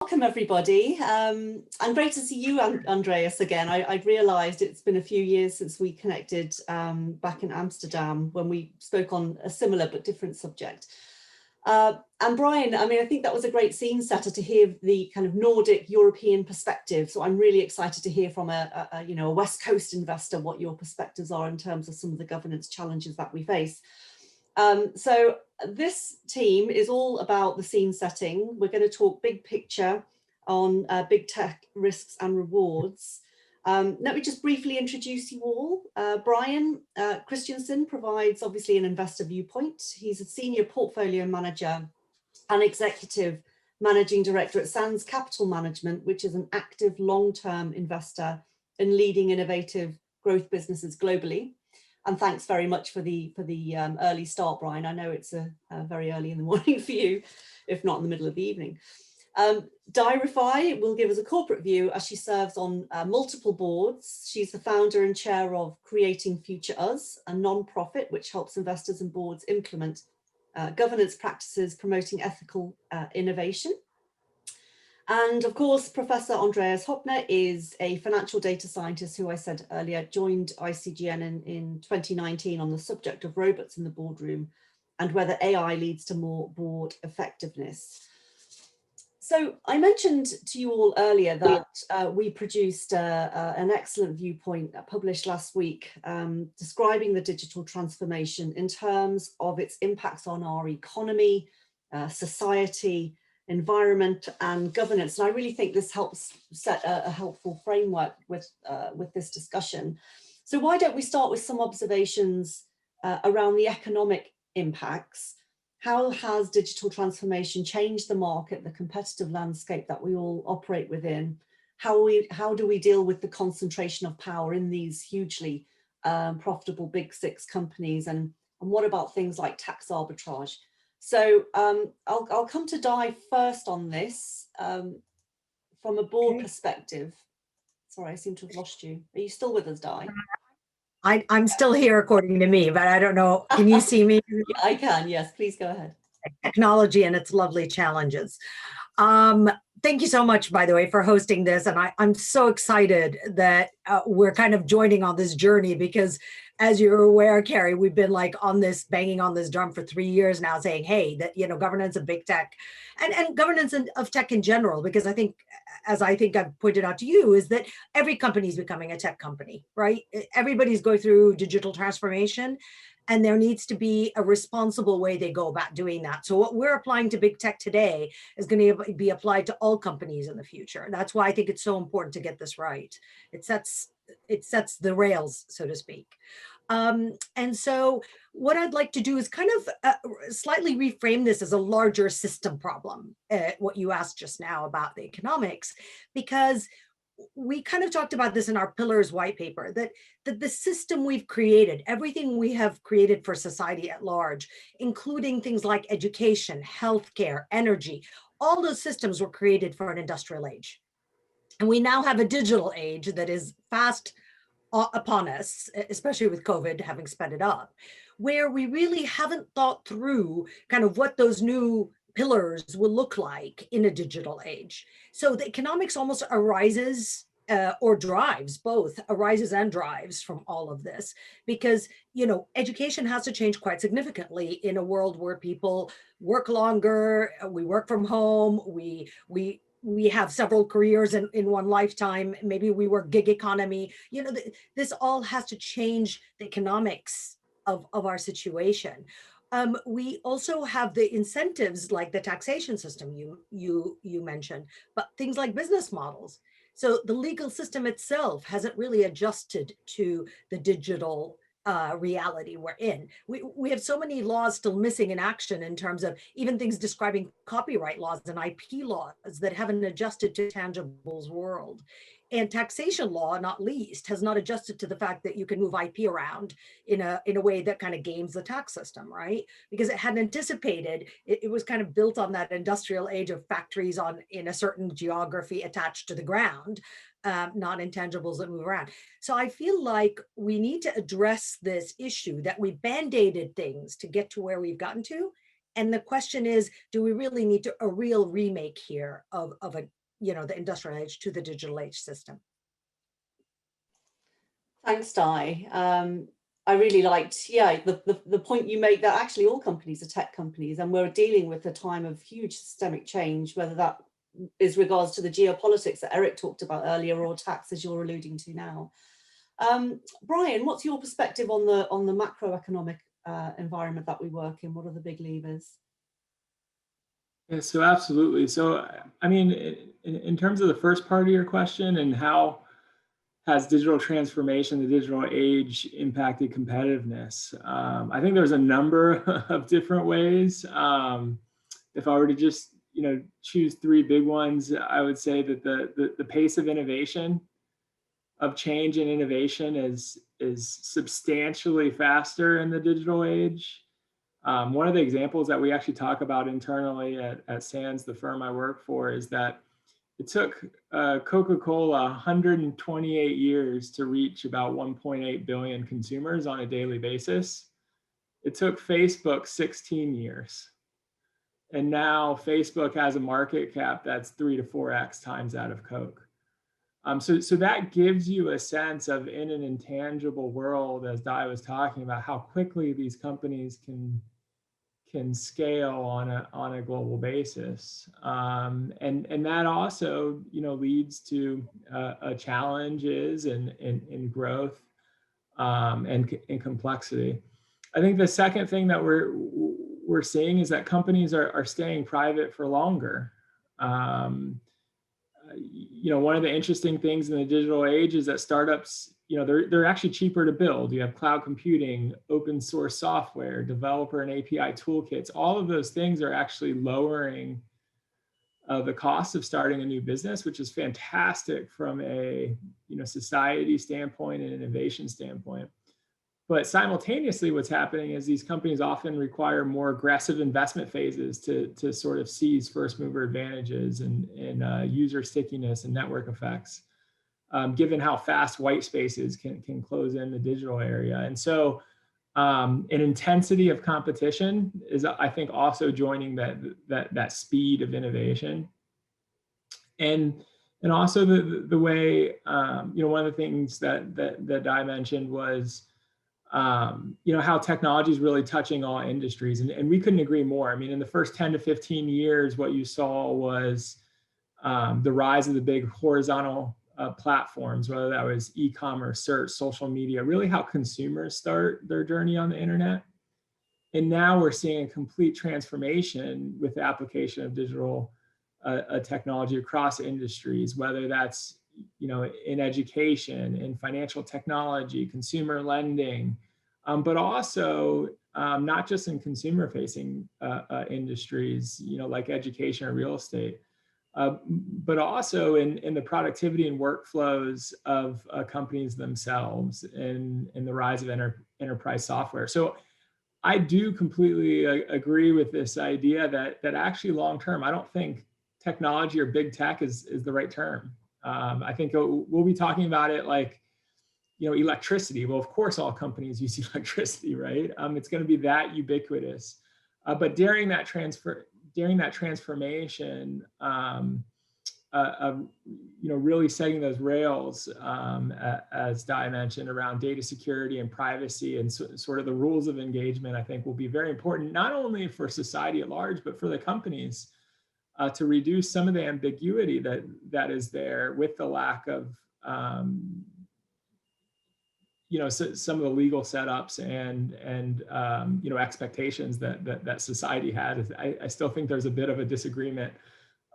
Welcome everybody, and great to see you, Andreas, again. I'd realised it's been a few years since we connected back in Amsterdam when we spoke on a similar but different subject. And Brian, I mean, I think that was a great scene setter to hear the kind of Nordic European perspective. So I'm really excited to hear from a West Coast investor what your perspectives are in terms of some of the governance challenges that we face. So this team is all about the scene setting. We're going to talk big picture on big tech risks and rewards. Let me just briefly introduce you all. Brian Christensen provides obviously an investor viewpoint. He's a senior portfolio manager and executive managing director at Sands Capital Management, which is an active long-term investor in leading innovative growth businesses globally. And thanks very much for the early start, Brian. I know it's a very early in the morning for you, if not in the middle of the evening. Di Rifai will give us a corporate view as she serves on multiple boards. She's the founder and chair of Creating Future Us, a non-profit which helps investors and boards implement governance practices promoting ethical innovation. And of course, Professor Andreas Hoppner is a financial data scientist who I said earlier joined ICGN in 2019 on the subject of robots in the boardroom and whether AI leads to more board effectiveness. So I mentioned to you all earlier that we produced an excellent viewpoint published last week describing the digital transformation in terms of its impacts on our economy, society, environment and governance. And I really think this helps set a helpful framework with this discussion. So why don't we start with some observations around the economic impacts? How has digital transformation changed the market, the competitive landscape that we all operate within? How do we deal with the concentration of power in these hugely profitable big six companies? And what about things like tax arbitrage? So I'll come to Di first on this from a board perspective. Sorry, I seem to have lost you. Are you still with us, Di? I'm still here according to me, but I don't know. Can you see me? I can, yes, please go ahead. Technology and its lovely challenges. Thank you so much, by the way, for hosting this. And I'm so excited that we're kind of joining on this journey because as you're aware, Carrie, we've been like on this, banging on this drum for 3 years now saying, hey, that, governance of big tech and governance of tech in general, because I think, as I think I've pointed out to you, is that every company is becoming a tech company, right? Everybody's going through digital transformation. And there needs to be a responsible way they go about doing that. So what we're applying to big tech today is going to be applied to all companies in the future. That's why I think it's so important to get this right. It sets the rails, so to speak. And so what I'd like to do is kind of slightly reframe this as a larger system problem, what you asked just now about the economics, because we kind of talked about this in our Pillars white paper, that the system we've created, everything we have created for society at large, including things like education, healthcare, energy, all those systems were created for an industrial age. And we now have a digital age that is fast upon us, especially with COVID having sped it up, where we really haven't thought through kind of what those new pillars will look like in a digital age. So the economics almost arises or drives, both arises and drives from all of this, because education has to change quite significantly in a world where people work longer, we work from home, we have several careers in one lifetime, maybe we work gig economy, this all has to change the economics of our situation. We also have the incentives like the taxation system you mentioned, but things like business models. So the legal system itself hasn't really adjusted to the digital reality we're in. We have so many laws still missing in action in terms of even things describing copyright laws and IP laws that haven't adjusted to tangibles world. And taxation law, not least, has not adjusted to the fact that you can move IP around in a way that kind of games the tax system, right? Because it hadn't anticipated, it was kind of built on that industrial age of factories in a certain geography attached to the ground, not intangibles that move around. So I feel like we need to address this issue that we band-aided things to get to where we've gotten to, And the question is, do we really need a real remake here of a, the industrial age to the digital age system? Thanks, Di. I really liked, the point you make that actually all companies are tech companies, and we're dealing with a time of huge systemic change, whether that is regards to the geopolitics that Eric talked about earlier, or tax, as you're alluding to now. Brian, what's your perspective on the macroeconomic environment that we work in? What are the big levers? Yeah, so absolutely. So, I mean, in terms of the first part of your question, and how has digital transformation, the digital age, impacted competitiveness? I think there's a number of different ways. If I were to just choose three big ones, I would say that the pace of innovation, of change and innovation, is substantially faster in the digital age. One of the examples that we actually talk about internally at Sands, the firm I work for, is that it took Coca-Cola 128 years to reach about 1.8 billion consumers on a daily basis. It took Facebook 16 years. And now Facebook has a market cap that's 3 to 4x times that of Coke. So that gives you a sense of, in an intangible world, as Di was talking about, how quickly these companies can scale on a global basis, and that also leads to challenges in growth and complexity. I think the second thing that we're seeing is that companies are staying private for longer. One of the interesting things in the digital age is that startups, they're actually cheaper to build. You have cloud computing, open source software, developer and API toolkits. All of those things are actually lowering the cost of starting a new business, which is fantastic from a society standpoint and innovation standpoint. But simultaneously, what's happening is these companies often require more aggressive investment phases to sort of seize first mover advantages and user stickiness and network effects, given how fast white spaces can close in the digital area. And so an intensity of competition is, I think, also joining that speed of innovation. And also the way, one of the things that Di mentioned was, how technology is really touching all industries. And we couldn't agree more. I mean, in the first 10 to 15 years, what you saw was the rise of the big horizontal platforms, whether that was e-commerce, search, social media, really how consumers start their journey on the internet. And now we're seeing a complete transformation with the application of digital technology across industries, whether that's in education, in financial technology, consumer lending, but also not just in consumer-facing industries, like education or real estate, but also in the productivity and workflows of companies themselves, and the rise of enterprise software. So I do completely agree with this idea that actually long-term, I don't think technology or big tech is the right term. I think we'll be talking about it like, electricity. Well, of course, all companies use electricity, right? It's going to be that ubiquitous. But during that transformation, really setting those rails, as Di mentioned, around data security and privacy and sort of the rules of engagement, I think will be very important, not only for society at large, but for the companies, to reduce some of the ambiguity that is there with the lack of, some of the legal setups and expectations that society had. I still think there's a bit of a disagreement,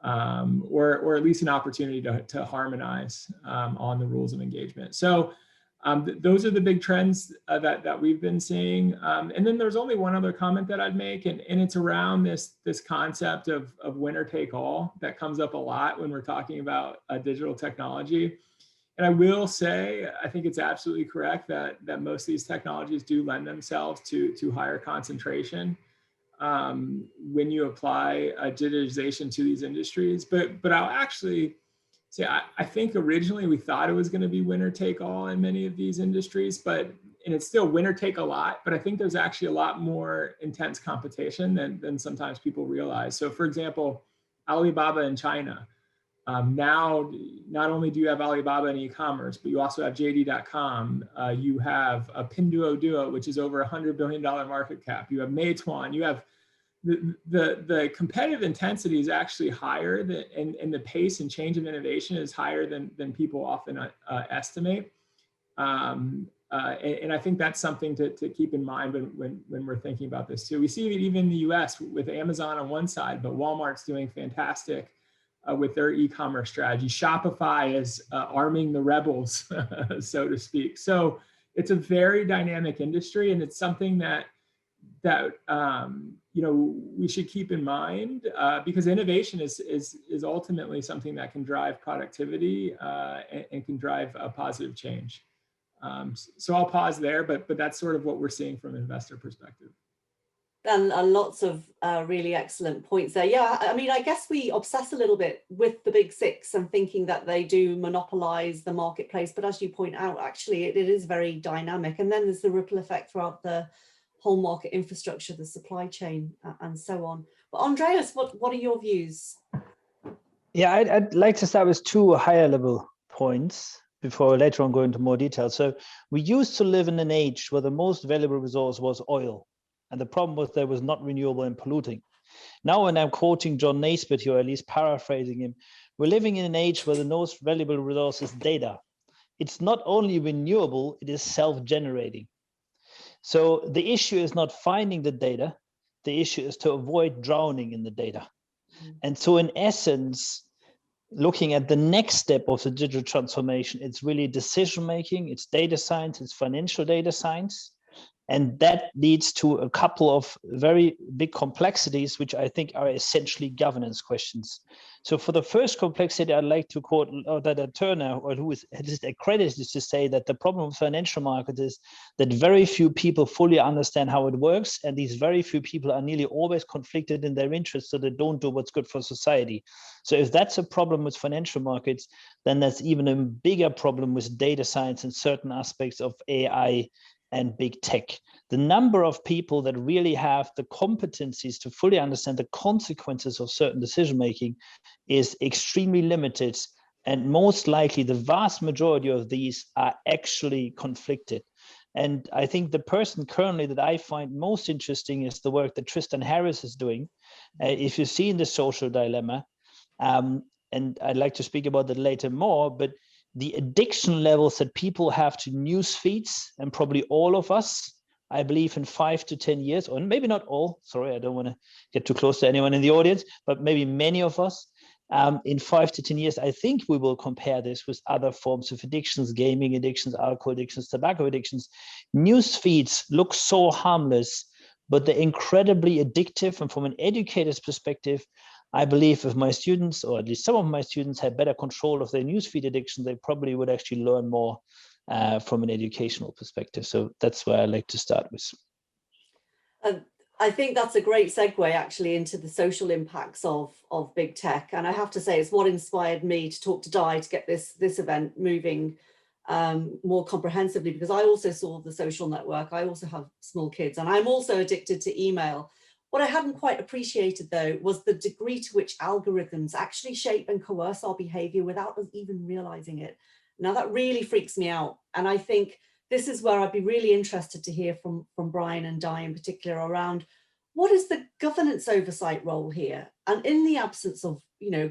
or at least an opportunity to harmonize on the rules of engagement. So those are the big trends that we've been seeing. And then there's only one other comment that I'd make, and it's around this concept of winner take all that comes up a lot when we're talking about digital technology. And I will say, I think it's absolutely correct that most of these technologies do lend themselves to higher concentration when you apply digitization to these industries. But I'll actually say, I think originally we thought it was going to be winner take all in many of these industries, but it's still winner take a lot, but I think there's actually a lot more intense competition than sometimes people realize. So for example, Alibaba in China. Now, not only do you have Alibaba in e-commerce, but you also have JD.com. You have Pinduoduo, which is over $100 billion market cap. You have Meituan. You have the competitive intensity is actually higher and the pace and change of innovation is higher than people often estimate. And I think that's something to keep in mind when we're thinking about this too. We see it even in the US with Amazon on one side, but Walmart's doing fantastic with their e-commerce strategy. Shopify is arming the rebels, so to speak. So it's a very dynamic industry, and it's something that we should keep in mind because innovation is ultimately something that can drive productivity and can drive a positive change. So I'll pause there, but that's sort of what we're seeing from an investor perspective. And lots of really excellent points there. Yeah, I mean, I guess we obsess a little bit with the big six and thinking that they do monopolize the marketplace. But as you point out, actually, it is very dynamic. And then there's the ripple effect throughout the whole market infrastructure, the supply chain, and so on. But Andreas, what are your views? Yeah, I'd like to start with two higher level points before later on go into more detail. So we used to live in an age where the most valuable resource was oil. And the problem was that it was not renewable and polluting. Now, when I'm quoting John Naisbitt here, or at least paraphrasing him, we're living in an age where the most valuable resource is data. It's not only renewable, it is self-generating. So the issue is not finding the data. The issue is to avoid drowning in the data. And so in essence, looking at the next step of the digital transformation, it's really decision-making, it's data science, it's financial data science. And that leads to a couple of very big complexities, which I think are essentially governance questions. So for the first complexity, I'd like to quote Turner, or who is accredited to say that the problem with financial markets is that very few people fully understand how it works. And these very few people are nearly always conflicted in their interests, so they don't do what's good for society. So if that's a problem with financial markets, then that's even a bigger problem with data science and certain aspects of AI and big tech. The number of people that really have the competencies to fully understand the consequences of certain decision-making is extremely limited. And most likely the vast majority of these are actually conflicted. And I think the person currently that I find most interesting is the work that Tristan Harris is doing. If you see in The Social Dilemma, and I'd like to speak about that later more, but the addiction levels that people have to news feeds, and probably all of us, I believe in 5 to 10 years, or maybe not all, sorry, I don't want to get too close to anyone in the audience, but maybe many of us, in 5 to 10 years, I think we will compare this with other forms of addictions, gaming addictions, alcohol addictions, tobacco addictions. News feeds look so harmless, but they're incredibly addictive. And from an educator's perspective, I believe if my students, or at least some of my students, had better control of their newsfeed addiction, they probably would actually learn more from an educational perspective. So that's where I like to start with. I think that's a great segue actually into the social impacts of big tech. And I have to say, it's what inspired me to talk to Di to get this event moving more comprehensively, because I also saw the social network. I also have small kids, and I'm also addicted to email. What I hadn't quite appreciated, though, was the degree to which algorithms actually shape and coerce our behavior without us even realizing it. Now, that really freaks me out. And I think this is where I'd be really interested to hear from Brian and Di in particular around what is the governance oversight role here? And in the absence of,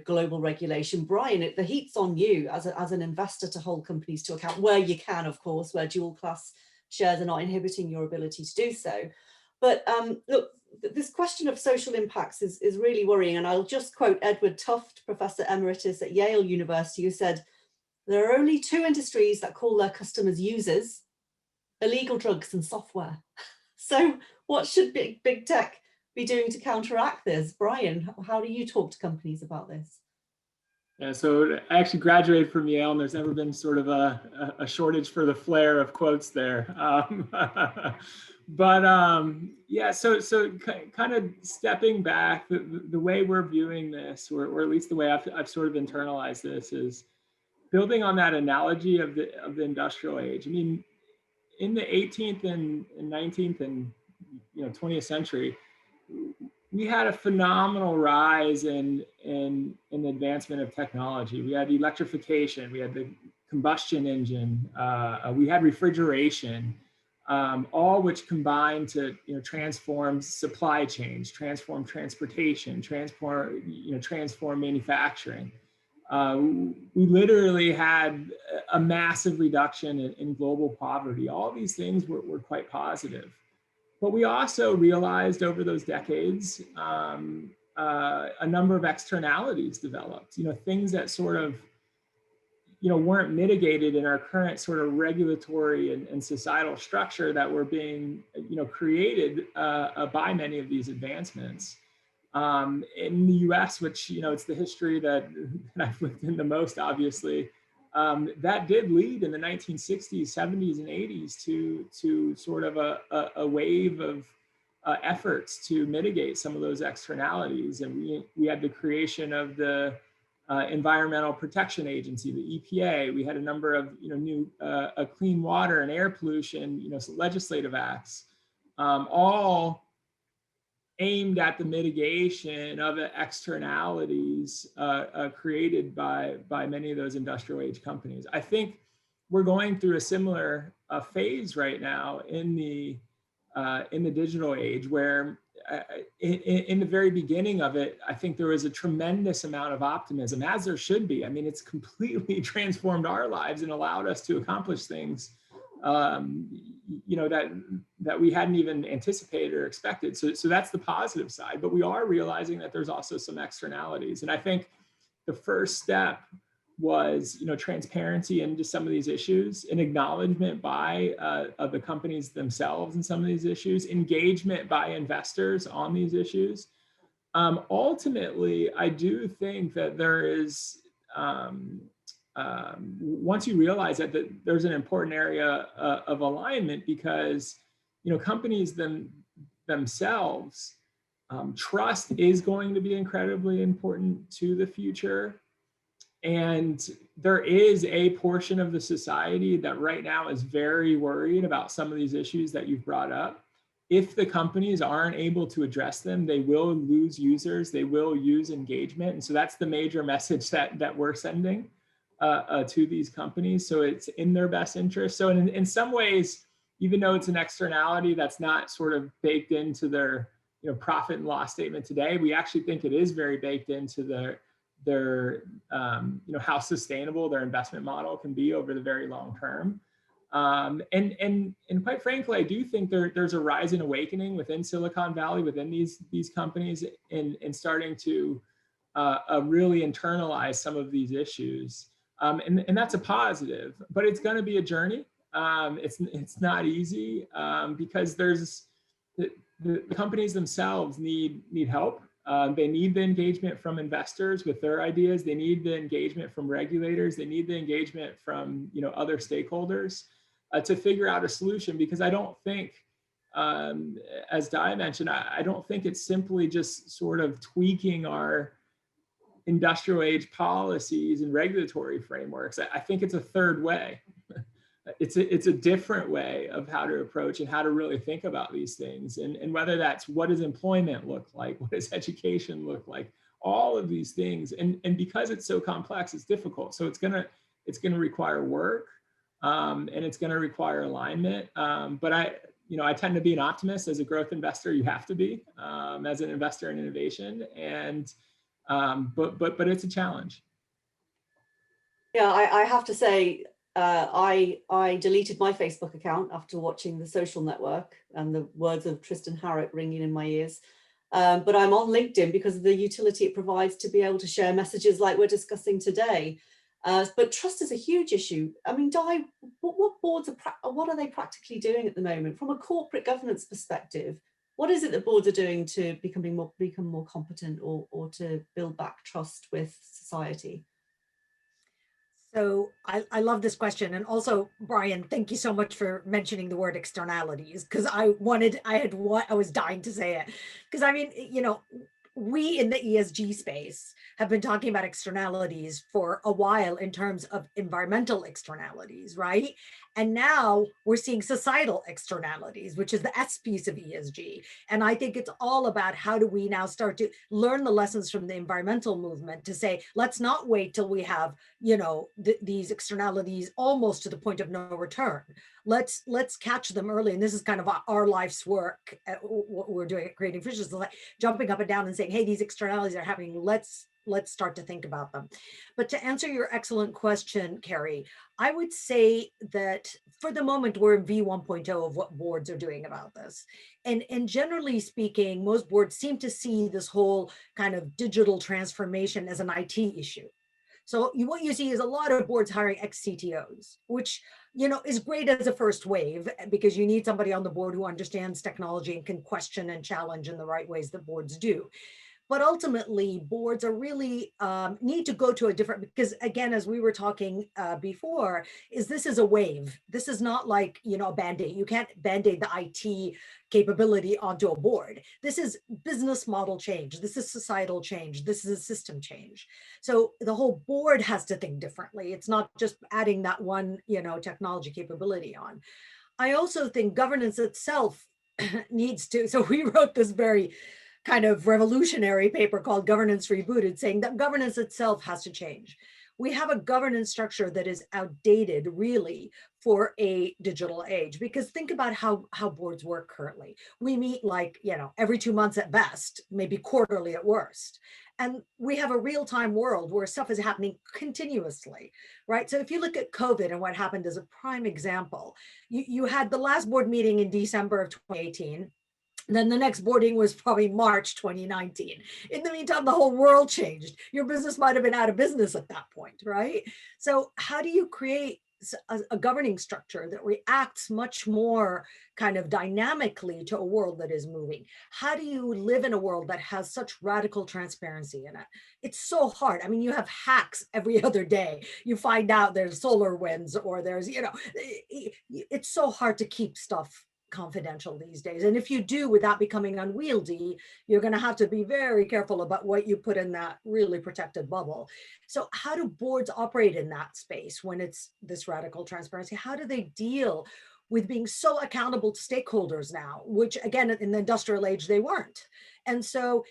global regulation, Brian, the heat's on you as an investor to hold companies to account where you can, of course, where dual class shares are not inhibiting your ability to do so. But look, this question of social impacts is really worrying. And I'll just quote Edward Tufte, Professor Emeritus at Yale University, who said, there are only two industries that call their customers users: illegal drugs and software. So what should big tech be doing to counteract this? Brian, how do you talk to companies about this? Yeah, so I actually graduated from Yale, and there's never been sort of a shortage for the flair of quotes there. Yeah, so kind of stepping back, the way we're viewing this, or at least the way I've sort of internalized this, is building on that analogy of the industrial age. I mean, in the 18th and 19th and 20th century, we had a phenomenal rise in the advancement of technology. We had electrification, we had the combustion engine, we had refrigeration, all which combined to transform supply chains, transform transportation, transform manufacturing. We literally had a massive reduction in global poverty. All these things were quite positive. But we also realized over those decades, a number of externalities developed, things that sort of, weren't mitigated in our current sort of regulatory and societal structure that were being, created by many of these advancements. In the US, which, it's the history that I've lived in the most, obviously, that did lead in the 1960s, 70s, and 80s to sort of a wave of efforts to mitigate some of those externalities. And we had the creation of the Environmental Protection Agency, the EPA. We had a number of new clean water and air pollution legislative acts, all aimed at the mitigation of the externalities created by many of those industrial age companies. I think we're going through a similar phase right now in the digital age, where in the very beginning of it, I think there was a tremendous amount of optimism, as there should be. I mean, it's completely transformed our lives and allowed us to accomplish things that we hadn't even anticipated or expected. So that's the positive side, but we are realizing that there's also some externalities. And I think the first step was, transparency into some of these issues, an acknowledgement by of the companies themselves in some of these issues, engagement by investors on these issues. Ultimately, I do think that there is, once you realize that there's an important area of alignment, because companies themselves, trust is going to be incredibly important to the future. And there is a portion of the society that right now is very worried about some of these issues that you've brought up. If the companies aren't able to address them, they will lose users, they will use engagement. And so that's the major message that we're sending to these companies. So it's in their best interest. So in some ways, even though it's an externality that's not sort of baked into their profit and loss statement today, we actually think it is very baked into their how sustainable their investment model can be over the very long term. And quite frankly, I do think there's a rise and awakening within Silicon Valley, within these companies, in starting to really internalize some of these issues. And that's a positive, but it's going to be a journey. It's not easy because there's the companies themselves need help. They need the engagement from investors with their ideas. They need the engagement from regulators. They need the engagement from other stakeholders to figure out a solution. Because I don't think, as Di mentioned, I don't think it's simply just sort of tweaking our industrial age policies and regulatory frameworks. I think it's a third way. It's a different way of how to approach and how to really think about these things. And whether that's, what does employment look like? What does education look like? All of these things. And because it's so complex, it's difficult. So it's gonna require work, and it's gonna require alignment. But I tend to be an optimist. As a growth investor, you have to be, as an investor in innovation. And but it's a challenge. Yeah, I have to say, I deleted my Facebook account after watching The Social Network and the words of Tristan Harrott ringing in my ears. But I'm on LinkedIn because of the utility it provides to be able to share messages like we're discussing today. But trust is a huge issue. I mean, Di, what boards what are they practically doing at the moment from a corporate governance perspective? What is it that boards are doing to become more competent or to build back trust with society? So I love this question. And also, Brian, thank you so much for mentioning the word externalities, because I was dying to say it. Because I mean, we in the ESG space have been talking about externalities for a while in terms of environmental externalities, right? And now we're seeing societal externalities, which is the S piece of ESG. And I think it's all about how do we now start to learn the lessons from the environmental movement to say, let's not wait till we have, these externalities almost to the point of no return. Let's catch them early. And this is kind of our life's work, what we're doing at Creating Futures, like jumping up and down and saying, hey, these externalities are happening. Let's start to think about them. But to answer your excellent question, Carrie, I would say that for the moment, we're in V1.0 of what boards are doing about this. And generally speaking, most boards seem to see this whole kind of digital transformation as an IT issue. So what you see is a lot of boards hiring ex-CTOs, which is great as a first wave because you need somebody on the board who understands technology and can question and challenge in the right ways that boards do. But ultimately, boards are really need to go to a different, because again, as we were talking before, this is a wave. This is not like, a Band-Aid. You can't Band-Aid the IT capability onto a board. This is business model change. This is societal change. This is a system change. So the whole board has to think differently. It's not just adding that one, technology capability on. I also think governance itself needs to, so we wrote this very kind of revolutionary paper called Governance Rebooted, saying that governance itself has to change. We have a governance structure that is outdated really for a digital age, because think about how boards work currently. We meet like, every 2 months at best, maybe quarterly at worst. And we have a real-time world where stuff is happening continuously, right? So if you look at COVID and what happened as a prime example, you had the last board meeting in December of 2018. Then the next boarding was probably March 2019. In the meantime, the whole world changed. Your business might have been out of business at that point, right? So how do you create a governing structure that reacts much more kind of dynamically to a world that is moving? How do you live in a world that has such radical transparency in it? It's so hard. I mean, you have hacks every other day. You find out there's solar winds or there's, it's so hard to keep stuff confidential these days. And if you do without becoming unwieldy, you're going to have to be very careful about what you put in that really protected bubble. So how do boards operate in that space when it's this radical transparency? How do they deal with being so accountable to stakeholders now, which again, in the industrial age, they weren't. And so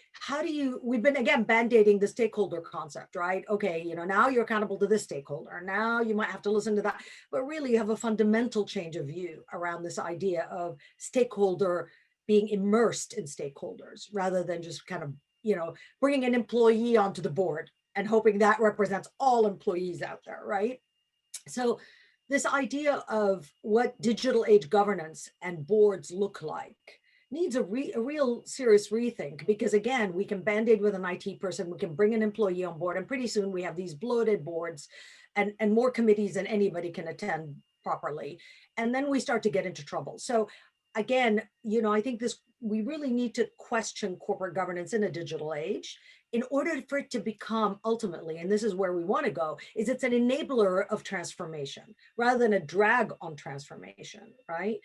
we've been, again, band-aiding the stakeholder concept, right? Okay, now you're accountable to this stakeholder. Now you might have to listen to that, but really you have a fundamental change of view around this idea of stakeholder being immersed in stakeholders rather than just kind of, bringing an employee onto the board and hoping that represents all employees out there, right? So this idea of what digital age governance and boards look like needs a real serious rethink, because again, we can band-aid with an IT person, we can bring an employee on board, and pretty soon we have these bloated boards and more committees than anybody can attend properly. And then we start to get into trouble. So again, I think we really need to question corporate governance in a digital age in order for it to become ultimately, and this is where we want to go, is it's an enabler of transformation rather than a drag on transformation, right?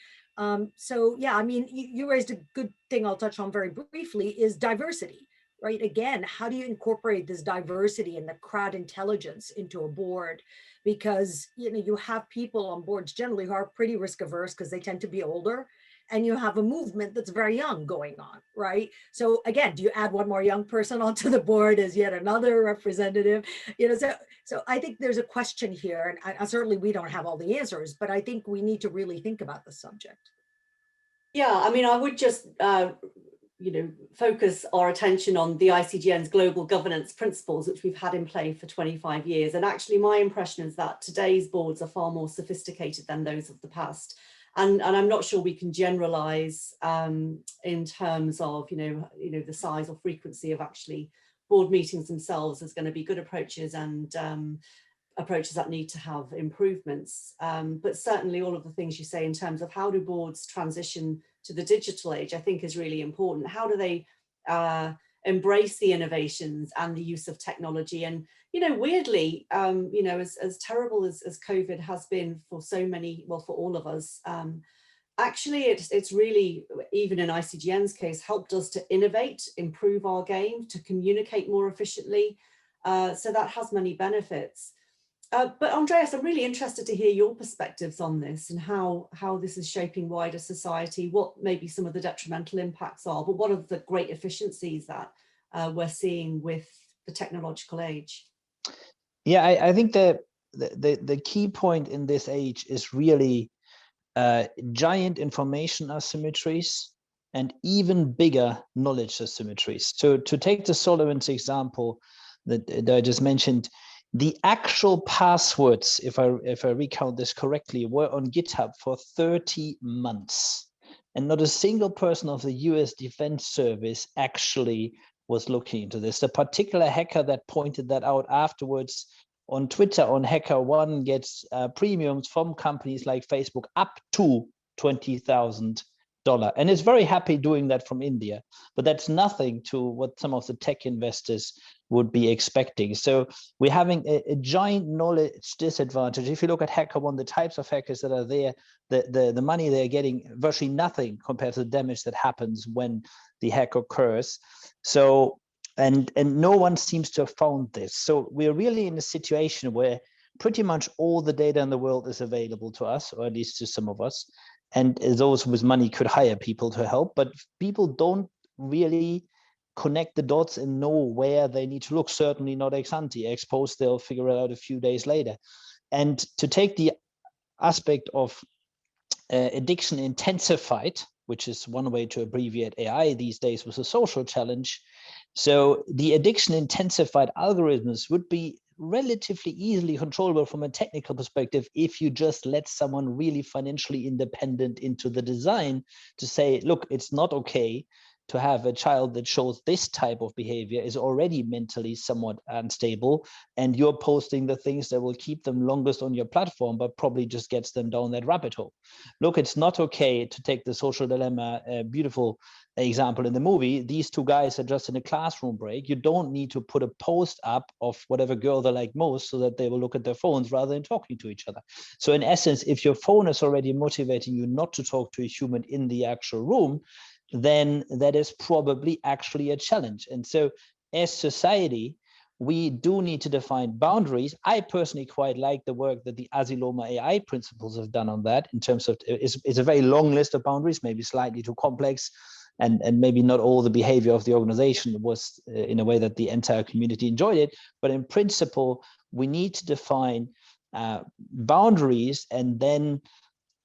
So yeah, I mean, you raised a good thing I'll touch on very briefly is diversity, right? Again, how do you incorporate this diversity and the crowd intelligence into a board? Because, you have people on boards generally who are pretty risk averse because they tend to be older, and you have a movement that's very young going on, right? So again, do you add one more young person onto the board as yet another representative? So I think there's a question here, and certainly we don't have all the answers, but I think we need to really think about the subject. Yeah, I mean, I would just, focus our attention on the ICGN's global governance principles, which we've had in play for 25 years. And actually, my impression is that today's boards are far more sophisticated than those of the past. And I'm not sure we can generalize in terms of, the size or frequency of actually board meetings themselves. There's going to be good approaches and approaches that need to have improvements. But certainly all of the things you say in terms of how do boards transition to the digital age, I think is really important. How do they embrace the innovations and the use of technology? And, weirdly, as terrible as COVID has been for so many, well, for all of us, Actually, it's really, even in ICGN's case, helped us to innovate, improve our game, to communicate more efficiently. So that has many benefits. But Andreas, I'm really interested to hear your perspectives on this and how this is shaping wider society, what maybe some of the detrimental impacts are, but what are the great efficiencies that we're seeing with the technological age? Yeah, I think the key point in this age is really giant information asymmetries and even bigger knowledge asymmetries. So to take the SolarWinds example that I just mentioned, the actual passwords, if I recount this correctly, were on GitHub for 30 months. And not a single person of the US Defense Service actually was looking into this. The particular hacker that pointed that out afterwards on Twitter, on HackerOne, gets premiums from companies like Facebook up to $20,000. And is very happy doing that from India. But that's nothing to what some of the tech investors would be expecting. So we're having a giant knowledge disadvantage. If you look at HackerOne, the types of hackers that are there, the money they're getting, virtually nothing compared to the damage that happens when the hack occurs. So, and no one seems to have found this. So we're really in a situation where pretty much all the data in the world is available to us, or at least to some of us. And those with money could hire people to help, but people don't really connect the dots and know where they need to look. Certainly not ex ante. Ex post, they'll figure it out a few days later. And to take the aspect of addiction intensified, which is one way to abbreviate AI these days, was a social challenge. So the addiction intensified algorithms would be relatively easily controllable from a technical perspective if you just let someone really financially independent into the design to say, look, it's not okay to have a child that shows this type of behavior, is already mentally somewhat unstable, and you're posting the things that will keep them longest on your platform, but probably just gets them down that rabbit hole. Look, it's not okay to take the social dilemma, a beautiful example in the movie. These two guys are just in a classroom break. You don't need to put a post up of whatever girl they like most so that they will look at their phones rather than talking to each other. So in essence, if your phone is already motivating you not to talk to a human in the actual room, then that is probably actually a challenge. And so as society, we do need to define boundaries. I personally quite like the work that the Asiloma AI principles have done on that in terms of, it's a very long list of boundaries, maybe slightly too complex, and maybe not all the behavior of the organization was in a way that the entire community enjoyed it. But in principle, we need to define boundaries, and then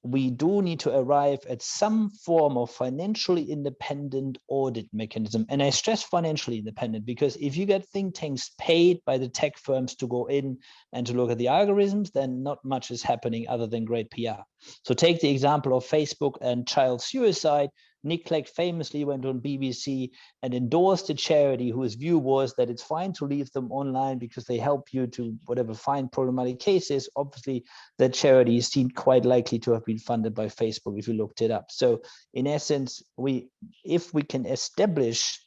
we do need to arrive at some form of financially independent audit mechanism. And I stress financially independent, because if you get think tanks paid by the tech firms to go in and to look at the algorithms, then not much is happening other than great PR. So take the example of Facebook and child suicide. Nick Clegg famously went on BBC and endorsed a charity whose view was that it's fine to leave them online because they help you to whatever find problematic cases. Obviously, that charity seemed quite likely to have been funded by Facebook if you looked it up. So in essence, if we can establish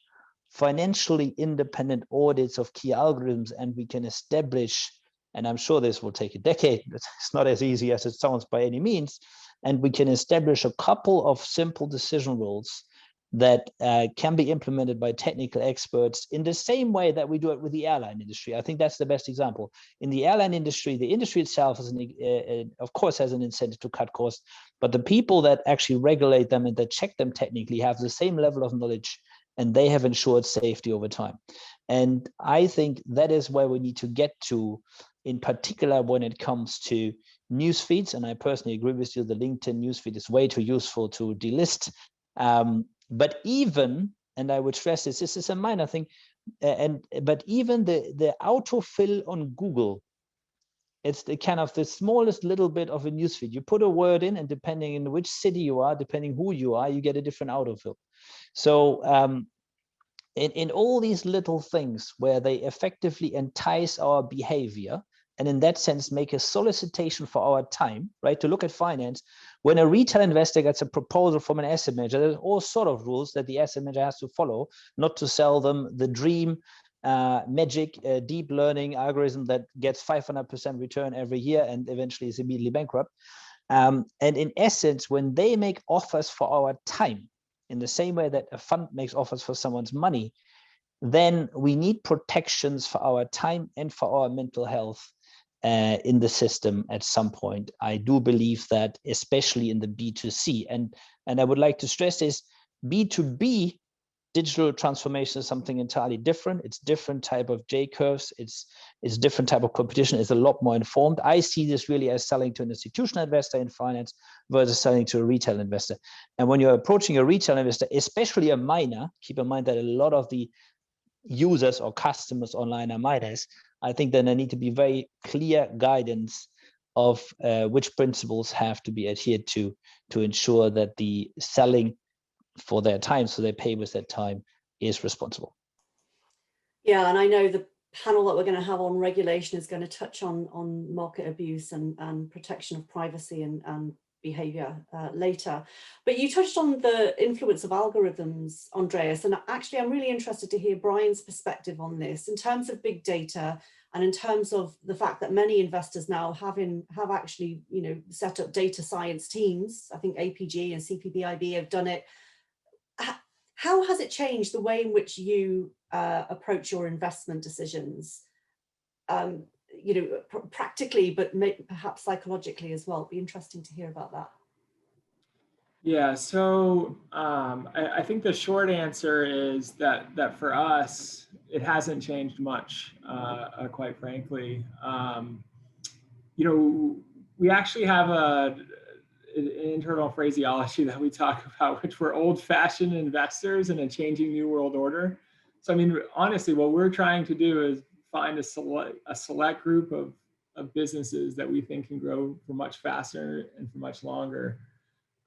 financially independent audits of key algorithms, and we can establish, and I'm sure this will take a decade, it's not as easy as it sounds by any means, and we can establish a couple of simple decision rules that can be implemented by technical experts in the same way that we do it with the airline industry. I think that's the best example. In the airline industry, the industry itself is of course has an incentive to cut costs, but the people that actually regulate them and that check them technically have the same level of knowledge, and they have ensured safety over time. And I think that is where we need to get to, in particular when it comes to news feeds. And I personally agree with you, the LinkedIn newsfeed is way too useful to delist. But even, and I would stress this is a minor thing, but even the autofill on Google, it's the kind of the smallest little bit of a newsfeed. You put a word in, and depending in which city you are, depending who you are, you get a different autofill. So in all these little things where they effectively entice our behavior, and in that sense make a solicitation for our time, right, to look at finance. When a retail investor gets a proposal from an asset manager, there's all sort of rules that the asset manager has to follow, not to sell them the dream magic deep learning algorithm that gets 500% return every year and eventually is immediately bankrupt. And in essence, when they make offers for our time, in the same way that a fund makes offers for someone's money, then we need protections for our time and for our mental health in the system at some point. I do believe that, especially in the B2C. And I would like to stress this, B2B digital transformation is something entirely different. It's different type of J curves. It's different type of competition. It's a lot more informed. I see this really as selling to an institutional investor in finance versus selling to a retail investor. And when you're approaching a retail investor, especially a minor, keep in mind that a lot of the users or customers online are minors. I think then there need to be very clear guidance of which principles have to be adhered to ensure that the selling for their time, so they pay with their time, is responsible. Yeah, and I know the panel that we're going to have on regulation is going to touch on market abuse and protection of privacy and behavior later. But you touched on the influence of algorithms, Andreas, and actually I'm really interested to hear Brian's perspective on this in terms of big data and in terms of the fact that many investors now have actually, you know, set up data science teams. I think APG and CPPIB have done it. How has it changed the way in which you approach your investment decisions? You know, practically, but perhaps psychologically as well. It'd be interesting to hear about that. Yeah, so I think the short answer is that for us, it hasn't changed much, quite frankly. You know, we actually have an internal phraseology that we talk about, which we're old-fashioned investors in a changing new world order. So, I mean, honestly, what we're trying to do is find a select group of businesses that we think can grow for much faster and for much longer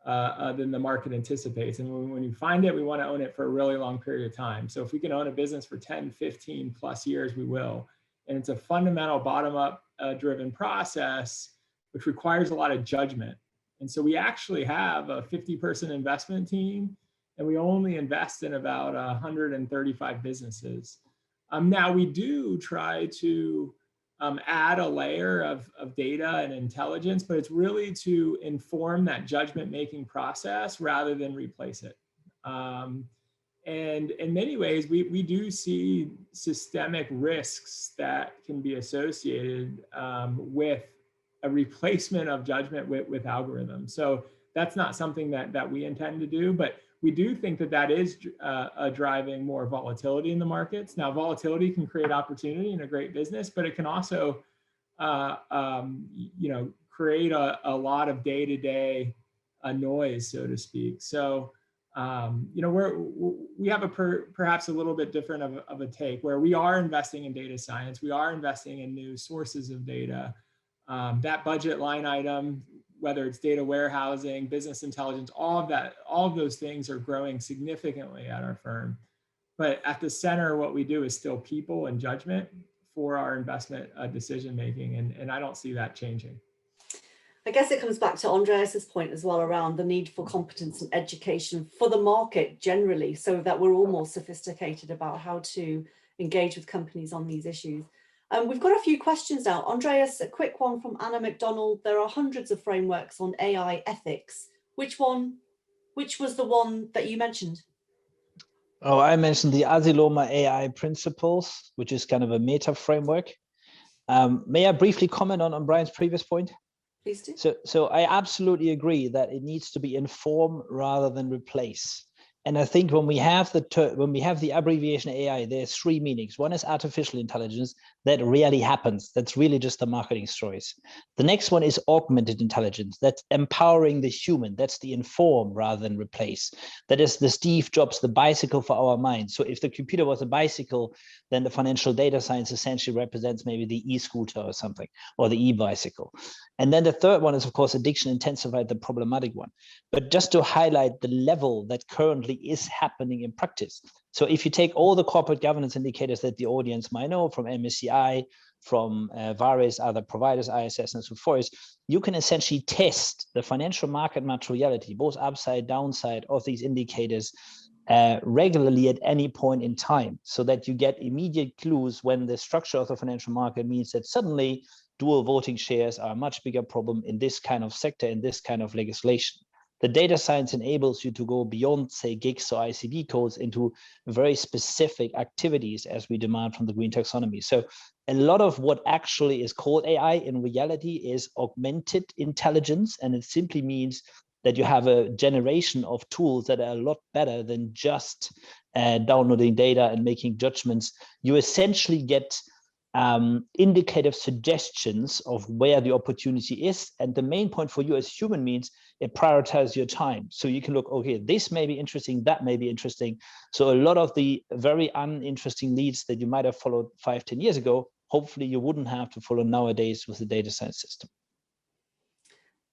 than the market anticipates. And when you find it, we want to own it for a really long period of time. So if we can own a business for 10, 15 plus years, we will. And it's a fundamental bottom-up driven process, which requires a lot of judgment. And so we actually have a 50-person investment team, and we only invest in about 135 businesses. Now we do try to add a layer of data and intelligence, but it's really to inform that judgment-making process rather than replace it. And in many ways, we do see systemic risks that can be associated with a replacement of judgment with algorithms. So that's not something that we intend to do, but we do think that is driving more volatility in the markets. Now, volatility can create opportunity in a great business, but it can also, you know, create a lot of day-to-day noise, so to speak. So, you know, we have perhaps a little bit different of a take, where we are investing in data science, we are investing in new sources of data. That budget line item, whether it's data warehousing, business intelligence, all of those things are growing significantly at our firm. But at the center, what we do is still people and judgment for our investment decision making, and I don't see that changing. I guess it comes back to Andreas's point as well around the need for competence and education for the market generally, so that we're all more sophisticated about how to engage with companies on these issues. We've got a few questions now. Andreas, a quick one from Anna McDonald. There are hundreds of frameworks on AI ethics. Which was the one that you mentioned? Oh, I mentioned the Asiloma AI principles, which is kind of a meta framework. May I briefly comment on Brian's previous point? Please do. So I absolutely agree that it needs to be inform rather than replace. And I think when we have the abbreviation AI, there's three meanings. One is artificial intelligence. That rarely happens. That's really just the marketing stories. The next one is augmented intelligence. That's empowering the human. That's the inform rather than replace. That is the Steve Jobs, the bicycle for our minds. So if the computer was a bicycle, then the financial data science essentially represents maybe the e-scooter or something, or the e-bicycle. And then the third one is, of course, addiction intensified, the problematic one. But just to highlight the level that currently is happening in practice. So if you take all the corporate governance indicators that the audience might know from MSCI, from various other providers, ISS and so forth, you can essentially test the financial market materiality, both upside, downside of these indicators regularly at any point in time, so that you get immediate clues when the structure of the financial market means that suddenly dual voting shares are a much bigger problem in this kind of sector, in this kind of legislation. The data science enables you to go beyond, say, GIGS or ICD codes into very specific activities as we demand from the green taxonomy. So a lot of what actually is called AI in reality is augmented intelligence, and it simply means that you have a generation of tools that are a lot better than just downloading data and making judgments. You essentially get indicative suggestions of where the opportunity is. And the main point for you as human means it prioritizes your time. So you can look, okay, this may be interesting, that may be interesting. So a lot of the very uninteresting leads that you might have followed 5-10 years ago, hopefully you wouldn't have to follow nowadays with the data science system.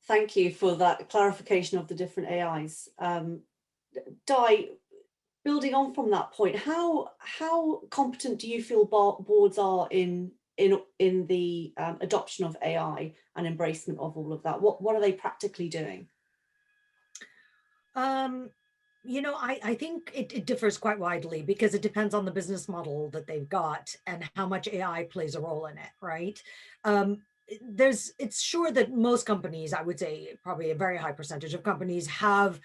Thank you for that clarification of the different AIs. Di, building on from that point, how competent do you feel boards are in the adoption of AI and embracement of all of that? What are they practically doing? You know, I think it differs quite widely because it depends on the business model that they've got and how much AI plays a role in it, right? It's sure that most companies, I would say probably a very high percentage of companies, have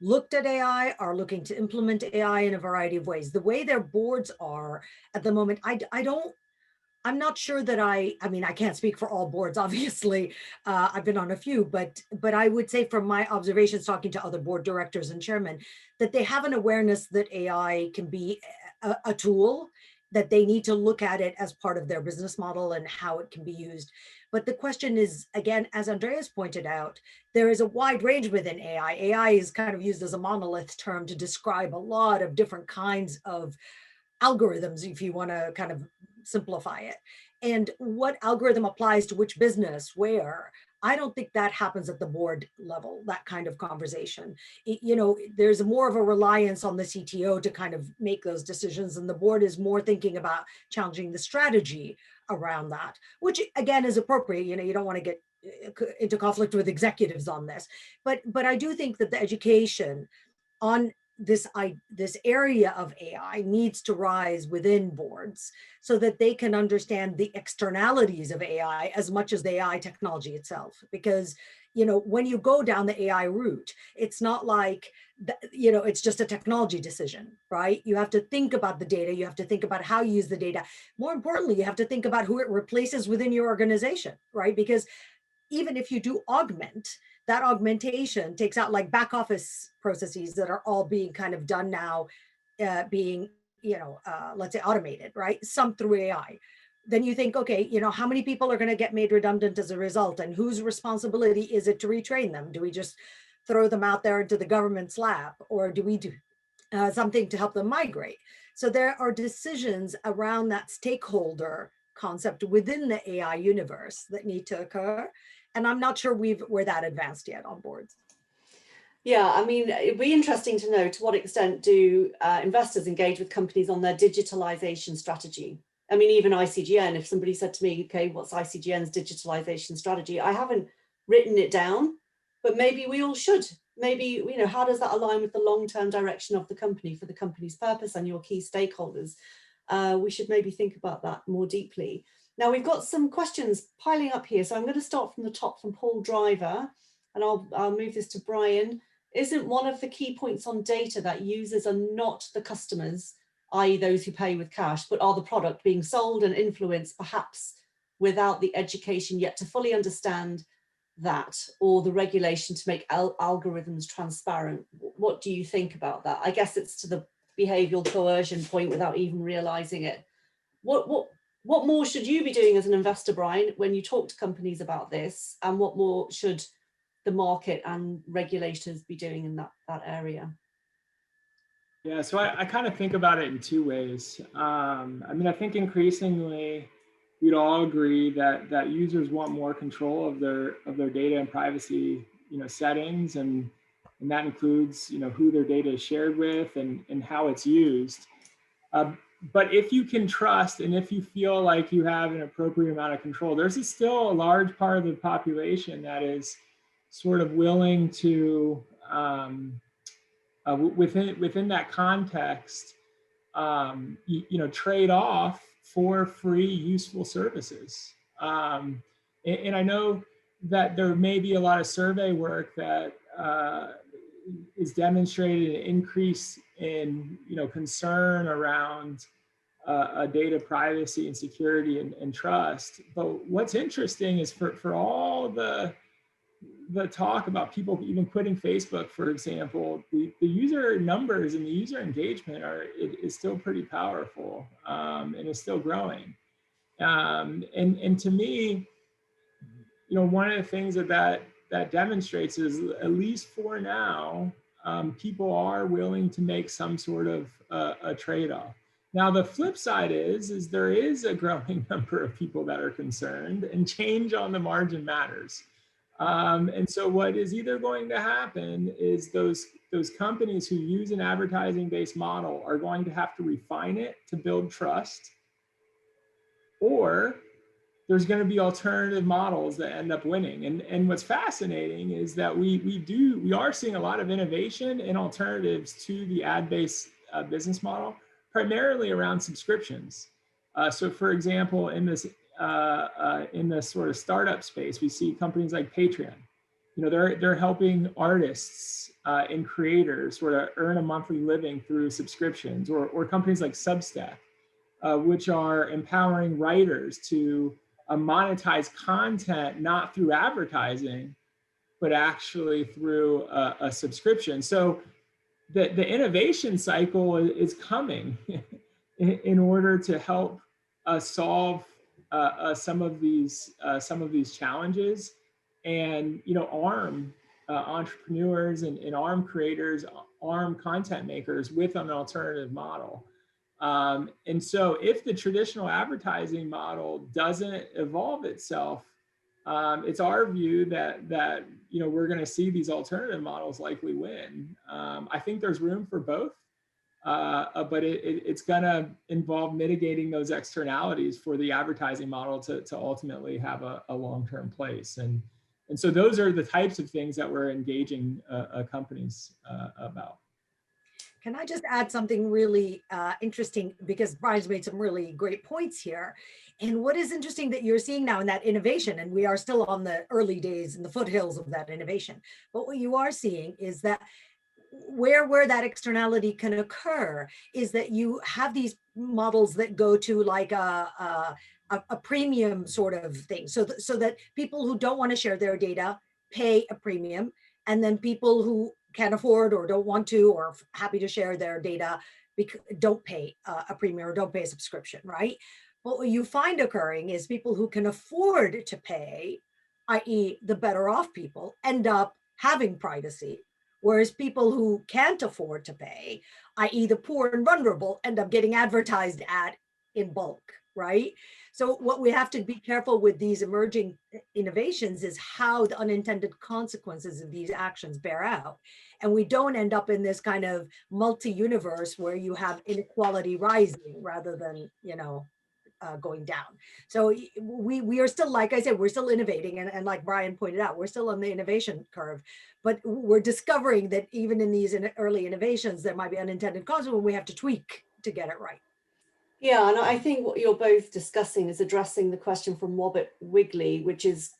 looked at AI, are looking to implement AI in a variety of ways. The way their boards are at the moment, I'm not sure that I mean, I can't speak for all boards, obviously. I've been on a few, but I would say from my observations talking to other board directors and chairmen, that they have an awareness that AI can be a tool, that they need to look at it as part of their business model and how it can be used. But the question is, again, as Andreas pointed out, there is a wide range within AI. AI is kind of used as a monolith term to describe a lot of different kinds of algorithms, if you want to kind of simplify it. And what algorithm applies to which business, where, I don't think that happens at the board level, that kind of conversation. You know, there's more of a reliance on the CTO to kind of make those decisions, and the board is more thinking about challenging the strategy around that, which again is appropriate. You know, you don't want to get into conflict with executives on this, but I do think that the education on this area of AI needs to rise within boards so that they can understand the externalities of AI as much as the AI technology itself. Because, you know, when you go down the AI route, it's not like, you know, it's just a technology decision, right? You have to think about the data. You have to think about how you use the data. More importantly, you have to think about who it replaces within your organization, right? Because even if you do augment, that augmentation takes out like back office processes that are all being kind of done now, being, you know, let's say automated, right? Some through AI. Then you think, okay, you know, how many people are going to get made redundant as a result, and whose responsibility is it to retrain them? Do we just throw them out there into the government's lap, or do we do something to help them migrate? So there are decisions around that stakeholder concept within the AI universe that need to occur. And I'm not sure we're that advanced yet on boards. Yeah, I mean, it'd be interesting to know to what extent do investors engage with companies on their digitalization strategy. I mean, even ICGN, if somebody said to me, okay, what's ICGN's digitalization strategy? I haven't written it down, but maybe we all should. Maybe, you know, how does that align with the long-term direction of the company for the company's purpose and your key stakeholders? We should maybe think about that more deeply. Now we've got some questions piling up here. So I'm going to start from the top from Paul Driver, and I'll move this to Brian. Isn't one of the key points on data that users are not the customers, i.e. those who pay with cash, but are the product being sold and influenced perhaps without the education yet to fully understand that, or the regulation to make algorithms transparent? What do you think about that? I guess it's to the behavioral coercion point without even realizing it. What more should you be doing as an investor, Brian, when you talk to companies about this, and what more should the market and regulators be doing in that area? Yeah, so I kind of think about it in two ways. I mean, I think increasingly we'd all agree that users want more control of their data and privacy, you know, settings, and that includes, you know, who their data is shared with and how it's used. But if you can trust, and if you feel like you have an appropriate amount of control, there's still a large part of the population that is sort of willing to, within that context, you know, trade off for free, useful services. And I know that there may be a lot of survey work that is demonstrated an increase in, concern around data privacy and security and trust. But what's interesting is for all the talk about people even quitting Facebook, for example, the user numbers and the user engagement is still pretty powerful, and is still growing. And to me, one of the things that demonstrates is, at least for now, people are willing to make some sort of a trade-off. Now, the flip side is there is a growing number of people that are concerned, and change on the margin matters. And so what is either going to happen is those companies who use an advertising-based model are going to have to refine it to build trust, or there's going to be alternative models that end up winning. And what's fascinating is that we are seeing a lot of innovation and alternatives to the ad-based business model, primarily around subscriptions. So for example, in this sort of startup space, we see companies like Patreon. They're helping artists and creators sort of earn a monthly living through subscriptions, or companies like Substack, which are empowering writers to monetize content, not through advertising, but actually through a subscription. So the innovation cycle is coming in order to help solve some of these challenges, and arm entrepreneurs and arm creators, arm content makers with an alternative model. And so if the traditional advertising model doesn't evolve itself, it's our view that we're going to see these alternative models likely win. I think there's room for both, but it's going to involve mitigating those externalities for the advertising model to ultimately have a long-term place. And so those are the types of things that we're engaging companies about. Can I just add something really interesting, because Brian's made some really great points here. And what is interesting that you're seeing now in that innovation, and we are still on the early days in the foothills of that innovation, but what you are seeing is that where that externality can occur is that you have these models that go to like a premium sort of thing. So that people who don't want to share their data pay a premium, and then people who can't afford or don't want to or happy to share their data don't pay a premium or don't pay a subscription, right? But what you find occurring is people who can afford to pay, i.e. the better off people, end up having privacy, whereas people who can't afford to pay, i.e. the poor and vulnerable, end up getting advertised at in bulk, right? So what we have to be careful with these emerging innovations is how the unintended consequences of these actions bear out. And we don't end up in this kind of multi-universe where you have inequality rising rather than, going down. So we are still, like I said, we're still innovating. And like Brian pointed out, we're still on the innovation curve, but we're discovering that even in these early innovations, there might be unintended consequences when we have to tweak to get it right. Yeah, and I think what you're both discussing is addressing the question from Robert Wigley, which is,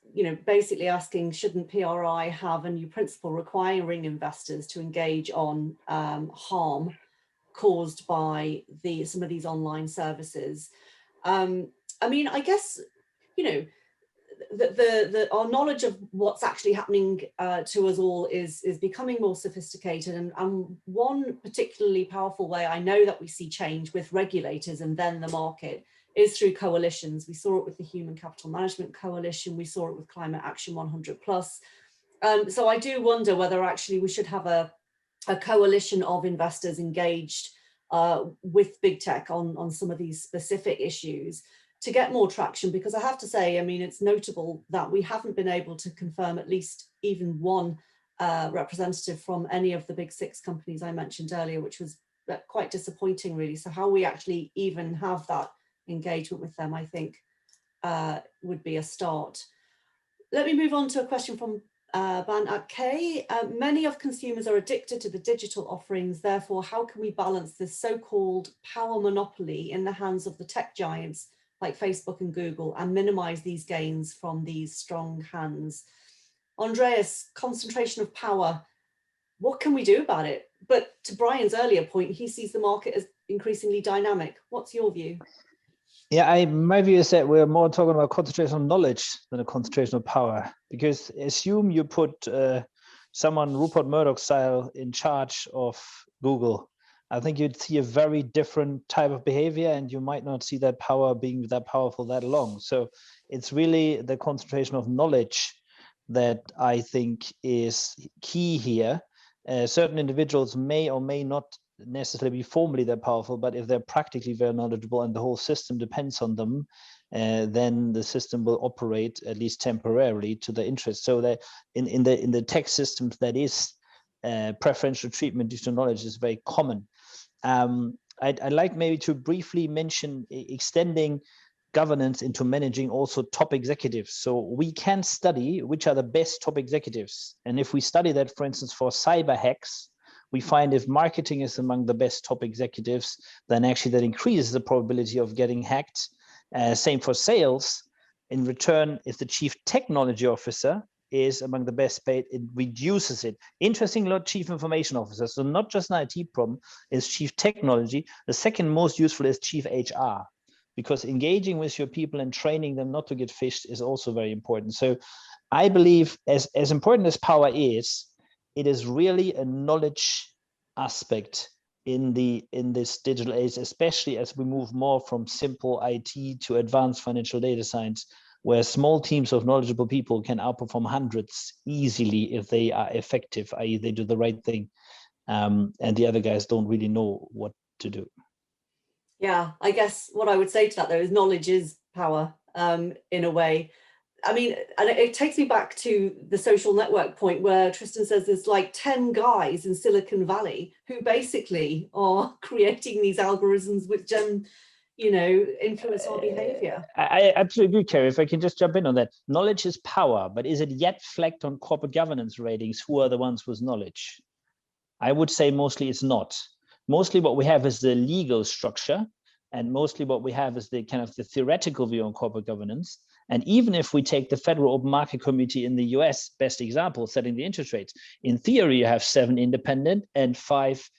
basically asking, shouldn't PRI have a new principle requiring investors to engage on harm caused by some of these online services? I guess, our knowledge of what's actually happening to us all is becoming more sophisticated, and one particularly powerful way I know that we see change with regulators and then the market is through coalitions. We saw it with the Human Capital Management Coalition, we saw it with Climate Action 100+. So I do wonder whether actually we should have a coalition of investors engaged with big tech on some of these specific issues to get more traction, because I have to say, it's notable that we haven't been able to confirm at least even one representative from any of the big 6 companies I mentioned earlier, which was quite disappointing, really. So how we actually even have that engagement with them, I think, would be a start. Let me move on to a question from Ban at K. Many of consumers are addicted to the digital offerings. Therefore, how can we balance this so-called power monopoly in the hands of the tech giants like Facebook and Google and minimize these gains from these strong hands. Andreas, concentration of power, what can we do about it? But to Brian's earlier point, he sees the market as increasingly dynamic. What's your view? Yeah, my view is that we're more talking about concentration of knowledge than a concentration of power. Because assume you put someone Rupert Murdoch style in charge of Google. I think you'd see a very different type of behavior, and you might not see that power being that powerful that long. So it's really the concentration of knowledge that I think is key here. Certain individuals may or may not necessarily be formally that powerful, but if they're practically very knowledgeable and the whole system depends on them, then the system will operate at least temporarily to their interest. So that in the tech systems, that is preferential treatment due to knowledge is very common. I'd like maybe to briefly mention extending governance into managing also top executives. So we can study which are the best top executives. And if we study that, for instance, for cyber hacks, we find if marketing is among the best top executives, then actually that increases the probability of getting hacked. Same for sales. In return, if the chief technology officer is among the best paid, it reduces it. Interesting lot, chief information officer. So not just an IT problem, is chief technology. The second most useful is chief HR, because engaging with your people and training them not to get phished is also very important. So I believe as important as power is, it is really a knowledge aspect in this digital age, especially as we move more from simple IT to advanced financial data science, where small teams of knowledgeable people can outperform hundreds easily if they are effective, i.e. they do the right thing, and the other guys don't really know what to do. Yeah, I guess what I would say to that, though, is knowledge is power, in a way. I mean, and it takes me back to the social network point where Tristan says there's like 10 guys in Silicon Valley who basically are creating these algorithms which, influence our behavior. I absolutely agree, Kerry. If I can just jump in on that. Knowledge is power, but is it yet flagged on corporate governance ratings? Who are the ones with knowledge? I would say mostly it's not. Mostly what we have is the legal structure, and mostly what we have is the kind of the theoretical view on corporate governance. And even if we take the Federal Open Market Committee in the US, best example, setting the interest rates, in theory, you have 7 independent and 5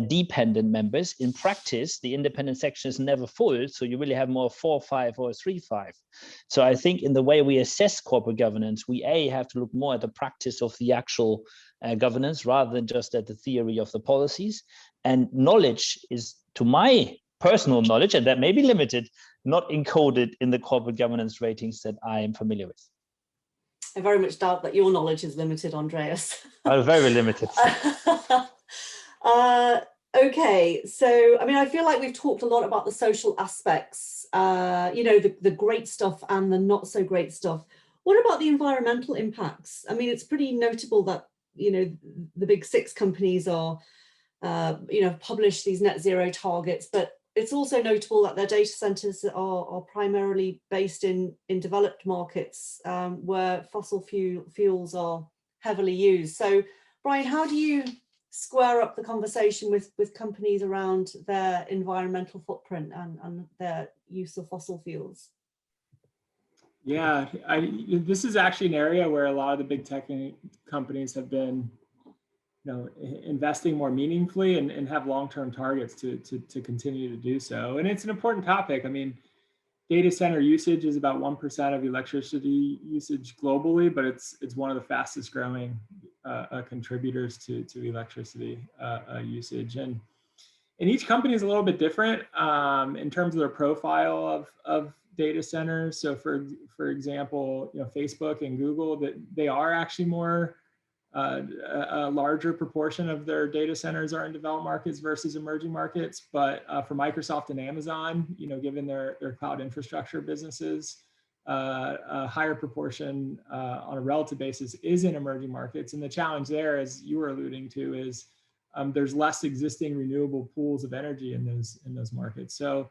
dependent members. In practice, the independent section is never full, so you really have more 4-5 or 3-5. So I think in the way we assess corporate governance, we have to look more at the practice of the actual governance rather than just at the theory of the policies. And knowledge is, to my personal knowledge, and that may be limited, not encoded in the corporate governance ratings that I am familiar with. I very much doubt that your knowledge is limited, Andreas. Very limited. Okay, so I mean, I feel like we've talked a lot about the social aspects, the great stuff and the not so great stuff. What about the environmental impacts? I mean, it's pretty notable that, the big 6 companies are, publish these net zero targets, but it's also notable that their data centers are primarily based in developed markets where fossil fuels are heavily used. So, Brian, how do you square up the conversation with companies around their environmental footprint and their use of fossil fuels? Yeah, this is actually an area where a lot of the big tech companies have been, investing more meaningfully and have long-term targets to continue to do so. And it's an important topic. I mean, data center usage is about 1% of electricity usage globally, but it's one of the fastest growing contributors to electricity usage. And each company is a little bit different in terms of their profile of data centers. So for example, Facebook and Google, that they are actually more a larger proportion of their data centers are in developed markets versus emerging markets. But for Microsoft and Amazon, given their cloud infrastructure businesses, a higher proportion on a relative basis is in emerging markets. And the challenge there, as you were alluding to, is there's less existing renewable pools of energy in those markets. So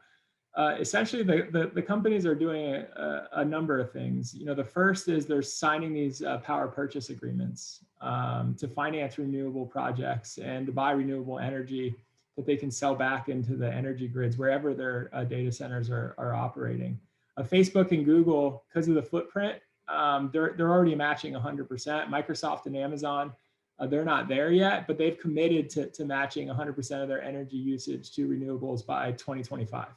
essentially, the companies are doing a number of things. The first is they're signing these power purchase agreements to finance renewable projects and to buy renewable energy that they can sell back into the energy grids wherever their data centers are operating. Facebook and Google, because of the footprint, they're already matching 100%. Microsoft and Amazon, they're not there yet, but they've committed to matching 100% of their energy usage to renewables by 2025.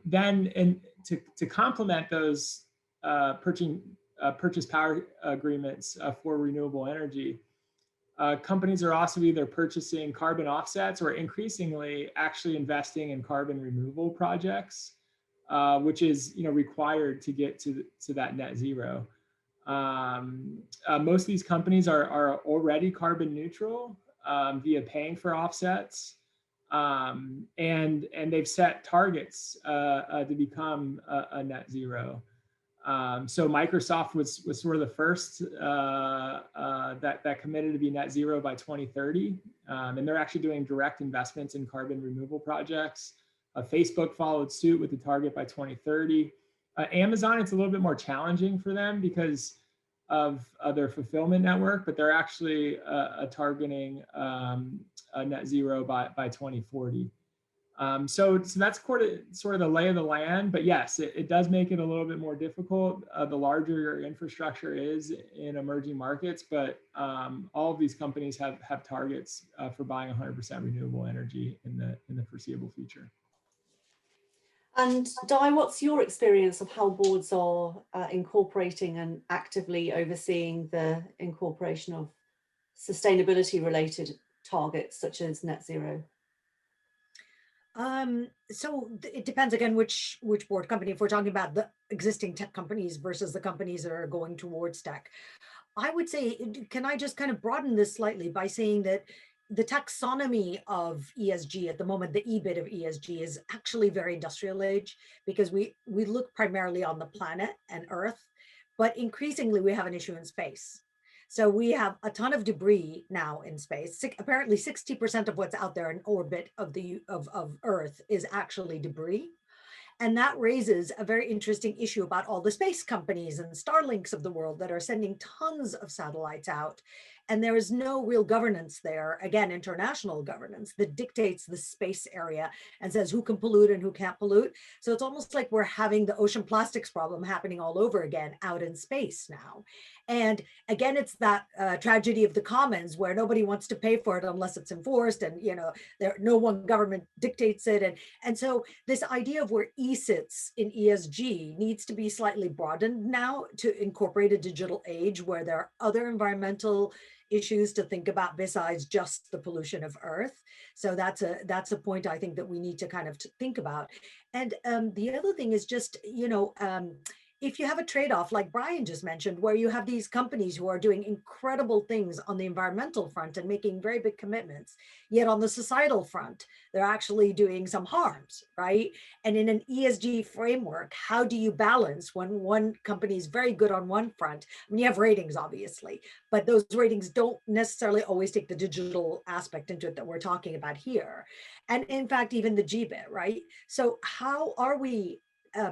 Then to complement those purchase power agreements for renewable energy, companies are also either purchasing carbon offsets or increasingly actually investing in carbon removal projects, which is required to get to that net zero. Most of these companies are already carbon neutral via paying for offsets, and they've set targets to become a net zero. So Microsoft was sort of the first that committed to be net zero by 2030, and they're actually doing direct investments in carbon removal projects. Facebook followed suit with the target by 2030. Amazon, it's a little bit more challenging for them because of their fulfillment network, but they're actually targeting a net zero by 2040. So that's sort of the lay of the land, but yes, it does make it a little bit more difficult. The larger your infrastructure is in emerging markets, but all of these companies have targets for buying 100% renewable energy in the foreseeable future. And Di, what's your experience of how boards are incorporating and actively overseeing the incorporation of sustainability related targets such as net zero? So it depends again which board company. If we're talking about the existing tech companies versus the companies that are going towards tech, I would say, can I just kind of broaden this slightly by saying that the taxonomy of ESG at the moment, the EBIT of ESG is actually very industrial age, because we look primarily on the planet and Earth, but increasingly we have an issue in space. So we have a ton of debris now in space. Apparently 60% of what's out there in orbit of Earth is actually debris. And that raises a very interesting issue about all the space companies and Starlinks of the world that are sending tons of satellites out. And there is no real governance there, again, international governance that dictates the space area and says who can pollute and who can't pollute. So it's almost like we're having the ocean plastics problem happening all over again out in space now. And again, it's that tragedy of the commons where nobody wants to pay for it unless it's enforced, and no one government dictates it. And so this idea of where E sits in ESG needs to be slightly broadened now to incorporate a digital age where there are other environmental issues to think about besides just the pollution of Earth. So that's a point I think that we need to kind of think about. And the other thing is just, if you have a trade-off like Brian just mentioned, where you have these companies who are doing incredible things on the environmental front and making very big commitments, yet on the societal front, they're actually doing some harms, right? And in an ESG framework, how do you balance when one company is very good on one front? I mean, you have ratings, obviously, but those ratings don't necessarily always take the digital aspect into it that we're talking about here. And in fact, even the GBIT, right? So how are we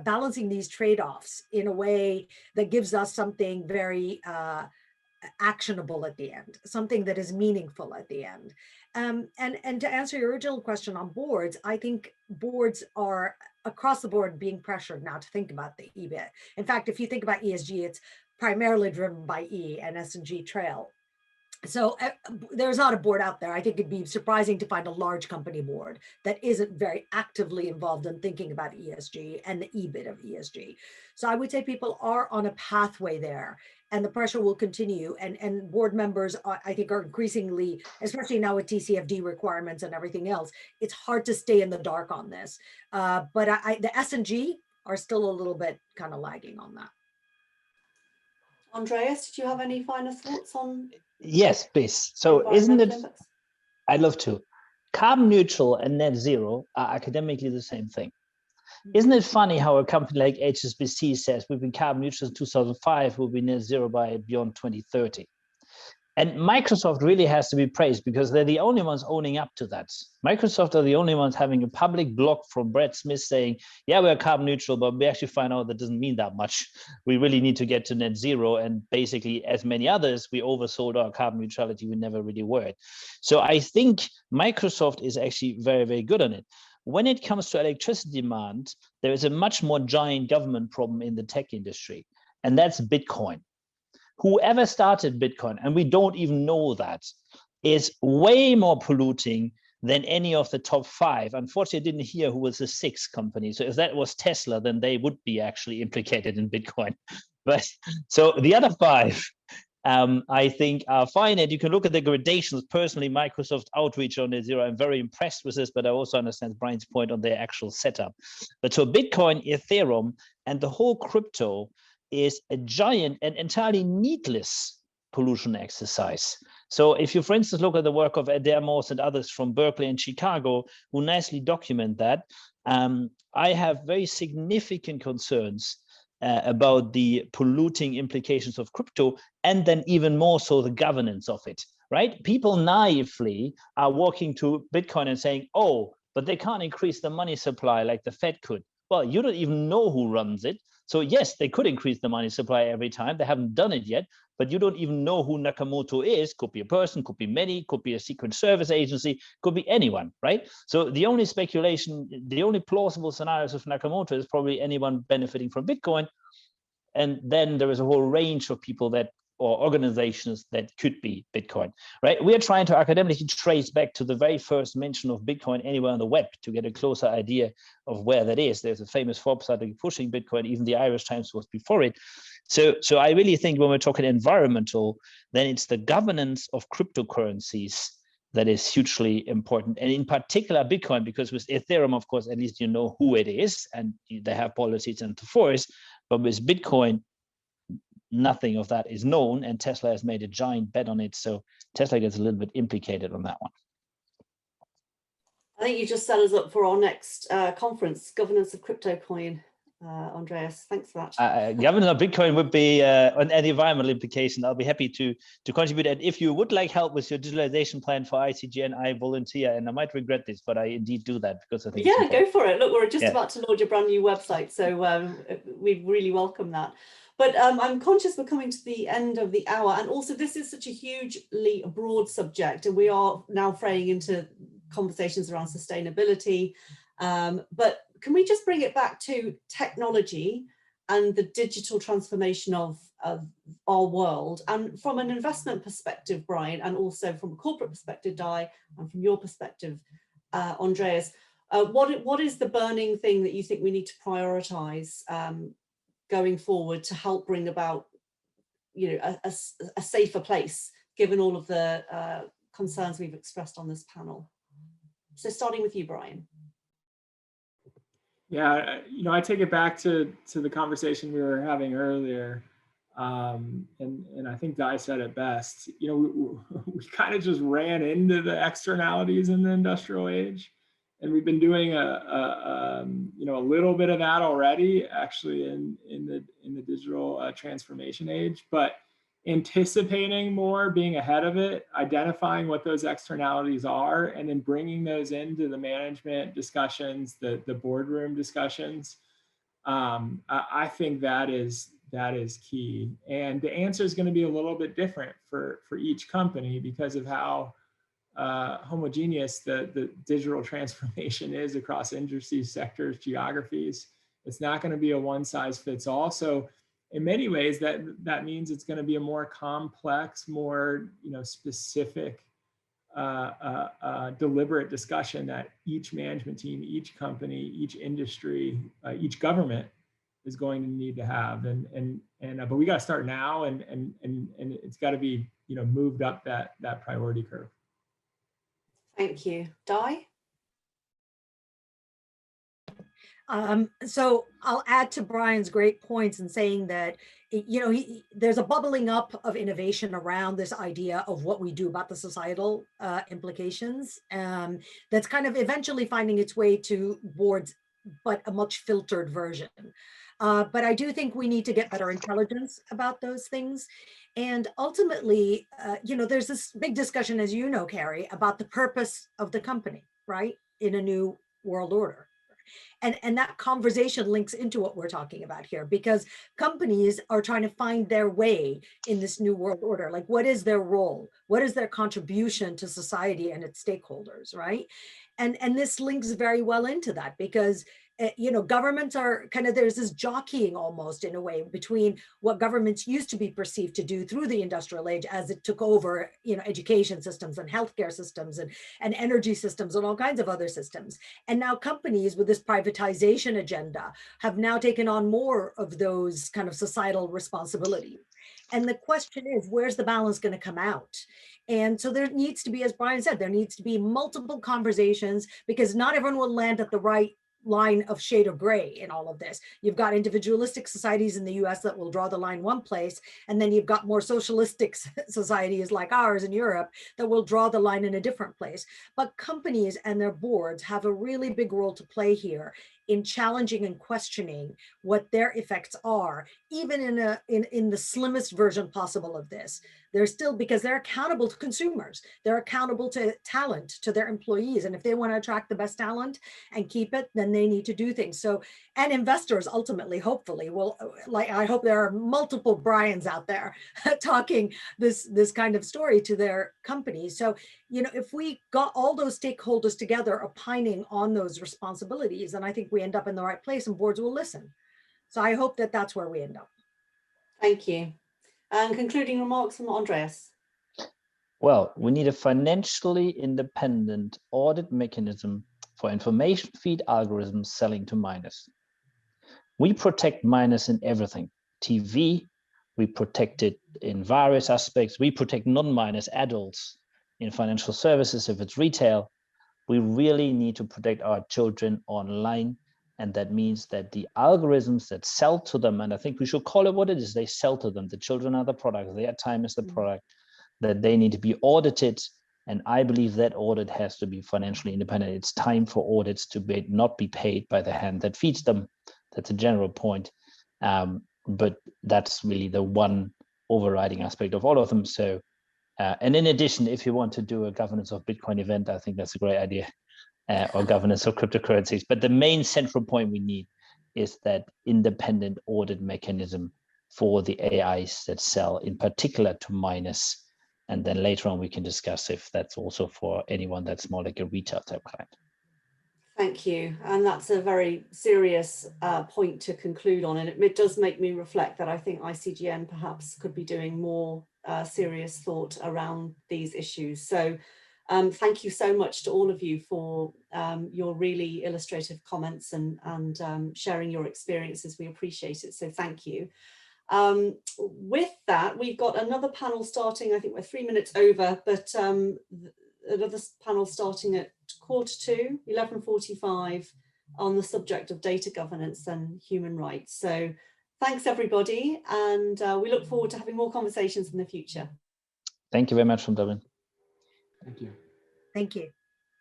balancing these trade-offs in a way that gives us something very actionable at the end, something that is meaningful at the end. And to answer your original question on boards, I think boards are across the board being pressured now to think about the EBIT. In fact, if you think about ESG, it's primarily driven by E and S&G Trail. So there's not a board out there. I think it'd be surprising to find a large company board that isn't very actively involved in thinking about ESG and the EBIT of ESG. So I would say people are on a pathway there, and the pressure will continue. And board members, I think, are increasingly, especially now with TCFD requirements and everything else, it's hard to stay in the dark on this. But the S&G are still a little bit kind of lagging on that. Andreas, did you have any final thoughts on? Yes, please. So isn't it, I'd love to. Carbon neutral and net zero are academically the same thing. Isn't it funny how a company like HSBC says we've been carbon neutral in 2005, we'll be net zero by beyond 2030. And Microsoft really has to be praised because they're the only ones owning up to that. Microsoft are the only ones having a public blog from Brad Smith saying, yeah, we're carbon neutral, but we actually find out that doesn't mean that much. We really need to get to net zero. And basically, as many others, we oversold our carbon neutrality. We never really were it. So I think Microsoft is actually very, very good on it. When it comes to electricity demand, there is a much more giant government problem in the tech industry, and that's Bitcoin. Whoever started Bitcoin, and we don't even know that, is way more polluting than any of the top 5. Unfortunately, I didn't hear who was the 6th company. So if that was Tesla, then they would be actually implicated in Bitcoin. But so the other 5, I think are fine. And you can look at the gradations. Personally, Microsoft outreach on net zero, I'm very impressed with this, but I also understand Brian's point on their actual setup. But so Bitcoin, Ethereum, and the whole crypto is a giant and entirely needless pollution exercise. So if you, for instance, look at the work of Adair Morse and others from Berkeley and Chicago, who nicely document that, I have very significant concerns about the polluting implications of crypto, and then even more so the governance of it, right? People naively are walking to Bitcoin and saying, oh, but they can't increase the money supply like the Fed could. Well, you don't even know who runs it. So yes, they could increase the money supply every time. They haven't done it yet, but you don't even know who Nakamoto is. Could be a person, could be many, could be a secret service agency, could be anyone, right? So the only speculation, the only plausible scenarios of Nakamoto is probably anyone benefiting from Bitcoin. And then there is a whole range of people that, or organizations that could be Bitcoin, right? We are trying to academically trace back to the very first mention of Bitcoin anywhere on the web to get a closer idea of where that is. There's a famous Forbes article pushing Bitcoin, even the Irish Times was before it. So I really think when we're talking environmental, then it's the governance of cryptocurrencies that is hugely important. And in particular, Bitcoin, because with Ethereum, of course, at least you know who it is and they have policies and to force, but with Bitcoin, nothing of that is known, and Tesla has made a giant bet on it. So Tesla gets a little bit implicated on that one. I think you just set us up for our next conference, Governance of Crypto Coin, Andreas. Thanks for that. Governance of Bitcoin would be on any environmental implication. I'll be happy to contribute. And if you would like help with your digitalization plan for ICGN, I volunteer. And I might regret this, but I indeed do that because I think go for it. Look, we're just about to launch a brand new website, so we really welcome that. But I'm conscious we're coming to the end of the hour, and also this is such a hugely broad subject, and we are now fraying into conversations around sustainability. But can we just bring it back to technology and the digital transformation of our world? And from an investment perspective, Brian, and also from a corporate perspective, Di, and from your perspective, Andreas, what is the burning thing that you think we need to prioritize going forward to help bring about, a safer place, given all of the concerns we've expressed on this panel? So starting with you, Brian. Yeah, I take it back to the conversation we were having earlier, and I think Di said it best. We kind of just ran into the externalities in the industrial age, and we've been doing a little bit of that already, actually, in the digital transformation age, but anticipating more, being ahead of it, identifying what those externalities are, and then bringing those into the management discussions, the boardroom discussions. I think that is key. And the answer is going to be a little bit different for each company because of how homogeneous the digital transformation is across industries, sectors, geographies. It's not going to be a one size fits all. So in many ways, that means it's going to be a more complex, more specific, deliberate discussion that each management team, each company, each industry, each government is going to need to have. But we got to start now, and it's got to be moved up that priority curve. Thank you, Di. So I'll add to Brian's great points in saying that, there's a bubbling up of innovation around this idea of what we do about the societal implications that's kind of eventually finding its way to boards, but a much filtered version. But I do think we need to get better intelligence about those things. And ultimately, there's this big discussion, as you know, Carrie, about the purpose of the company, right, in a new world order. And that conversation links into what we're talking about here, because companies are trying to find their way in this new world order. Like, what is their role? What is their contribution to society and its stakeholders, right? And this links very well into that, because governments are kind of, there's this jockeying almost in a way between what governments used to be perceived to do through the industrial age as it took over, education systems and healthcare systems and energy systems and all kinds of other systems. And now companies with this privatization agenda have now taken on more of those kind of societal responsibilities. And the question is, where's the balance going to come out? And so there needs to be, as Brian said, there needs to be multiple conversations, because not everyone will land at the right line of shade of gray in all of this. You've got individualistic societies in the US that will draw the line one place, and then you've got more socialistic societies like ours in Europe that will draw the line in a different place. But companies and their boards have a really big role to play here in challenging and questioning what their effects are, even in the slimmest version possible of this. They're still, because they're accountable to consumers, they're accountable to talent, to their employees. And if they want to attract the best talent and keep it, then they need to do things. So, and investors ultimately, hopefully, will, like, I hope there are multiple Brians out there talking this kind of story to their companies. So, if we got all those stakeholders together opining on those responsibilities, then I think we end up in the right place and boards will listen. So I hope that that's where we end up. Thank you. And concluding remarks from Andreas. Well, we need a financially independent audit mechanism for information feed algorithms selling to minors. We protect minors in everything. TV, we protect it in various aspects. We protect non-minors, adults in financial services, if it's retail. We really need to protect our children online. And that means that the algorithms that sell to them, and I think we should call it what it is, they sell to them. The children are the product, their time is the product, that they need to be audited. And I believe that audit has to be financially independent. It's time for audits to not be paid by the hand that feeds them. That's a general point. But that's really the one overriding aspect of all of them. So, and in addition, if you want to do a governance of Bitcoin event, I think that's a great idea. Or governance of cryptocurrencies. But the main central point we need is that independent audit mechanism for the AIs that sell, in particular to minors. And then later on, we can discuss if that's also for anyone that's more like a retail type client. Thank you. And that's a very serious point to conclude on. And it does make me reflect that I think ICGN perhaps could be doing more serious thought around these issues. So thank you so much to all of you for your really illustrative comments and sharing your experiences. We appreciate it. So thank you. With that, we've got another panel starting. I think we're 3 minutes over, but another panel starting at 1:45, 11:45, on the subject of data governance and human rights. So thanks everybody, and we look forward to having more conversations in the future. Thank you very much from Dublin. Thank you. Thank you.